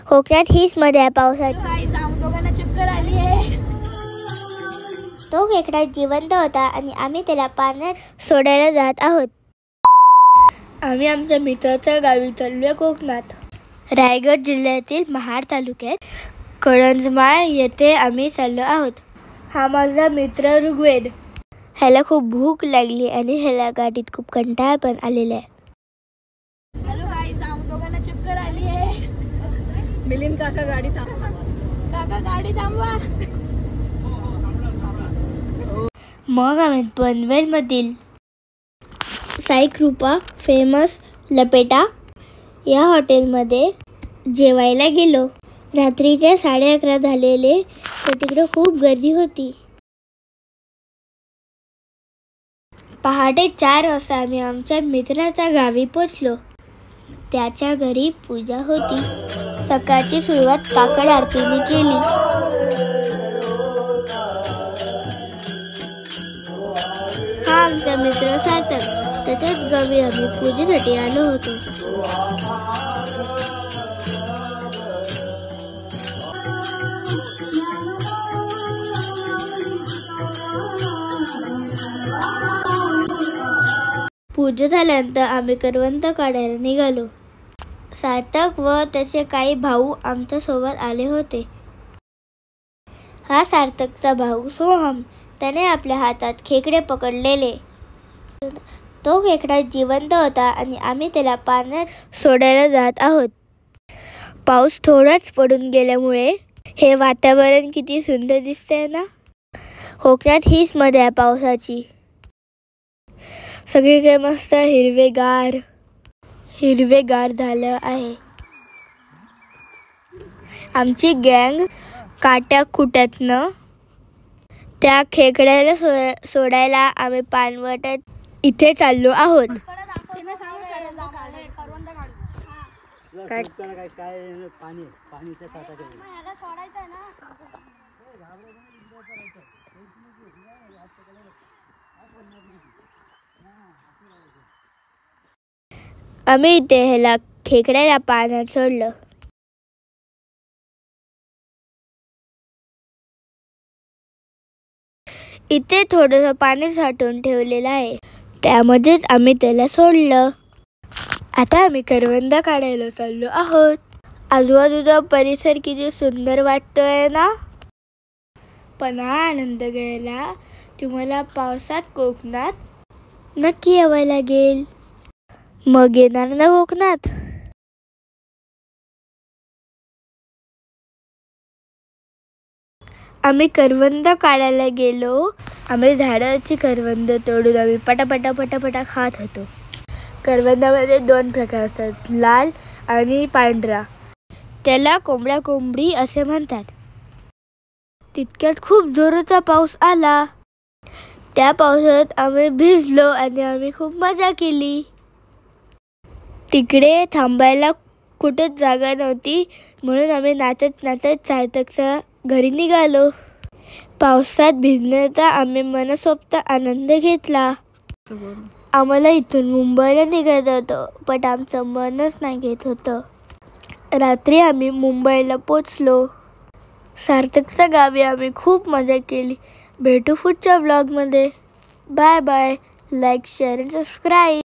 कोकणात हीच मजा आहे पावसाची. दोघांना चक्कर आली आहे. तो खेकडा जिवंत होता आणि आम्ही त्याला पाण्यात सोडायला जात आहोत. आम्ही आमच्या मित्राच्या गावी चाललोय कोकणात. रायगड जिल्ह्यातील महाड तालुक्यात कळंजमाळ येथे आम्ही चाललो आहोत. हा माझा मित्र ऋग्वेद. ह्याला खूप भूक लागली आणि ह्याला गाडीत खूप कंटाळा पण आलेला आहे. हॅलो गाईस, दोघांना चक्कर आली आहे. मिलिंद काका गाडी थांबवा. काका गाडी थांबवा. मग आम्ही पनवेलमधील साई कृपा फेमस लपेटा या हॉटेलमध्ये जेवायला गेलो. रात्रीचे 11:30 झालेले तर तिकडे खूप गर्दी होती. पहाटे 4 वाजता आम्ही आमच्या मित्राच्या गावी पोचलो. त्याच्या घरी पूजा होती. सकाळची सुरुवात काकड आरतीने केली. हा आमचा मित्र सार्थक. त्याच्याच गावी आम्ही पूजेसाठी आलो होतो. पूजा झाल्यानंतर आम्ही करवंद काढायला निघालो. सार्थक व त्याचे काही भाऊ आमच्या सोबत आले होते. हा सार्थकचा भाऊ सोहम. त्याने आपल्या हातात खेकडे पकडलेले. तो खेकडा जिवंत होता आणि आम्ही त्याला पाण्यात सोडायला जात आहोत. पाऊस थोडाच पडून गेल्यामुळे हे वातावरण किती सुंदर दिसतंय ना. कोकणात हीच मजा आहे पावसाची. सगळीकडे मस्त हिरवेगार झालं आहे. आमची गँग काट्याकुट्यातनं त्या खेकड्याला सोडायला आम्ही पाणवट्यात इथे चाललो आहोत. आम्ही इथे ह्याला खेकड्याला पाण्यात सोडलं. इथे थोडंसं पाणी साठवून ठेवलेलं आहे. त्यामध्येच आम्ही त्याला सोडलं. आता आम्ही करवंद काढायला चाललो आहोत. आजूबाजूचा परिसर किती सुंदर वाटतोय ना. पण हा आनंद घ्यायला तुम्हाला पावसात कोकणात नक्की यावं लागेल. मग येणार ना कोकणात. आम्ही करवंद काढायला गेलो. आम्ही झाडाची करवंद तोडून आम्ही पटापटा खात होतो. करवंदामध्ये 2 प्रकार असतात, लाल आणि पांढरा. त्याला कोंबड्या कोंबडी असे म्हणतात. तितक्यात खूप जोराचा पाऊस आला. त्या पावसात आम्ही भिजलो आणि आम्ही खूप मजा केली. तिकडे थांबायला कुठेच जागा नव्हती म्हणून आम्ही नाचत सार्थकच्या घरी निघालो. पावसात भिजण्याचा आम्ही मनसोक्त आनंद घेतला. आम्हाला इथून मुंबईला निघायचं होतं पण आमचं मनच नाही घेत होतं. रात्री आम्ही मुंबईला पोचलो. सार्थकच्या गावी आम्ही खूप मजा केली. भेटू पुढच्या व्लॉगमध्ये. Bye bye. लाईक, शेअर आणि सबस्क्राईब.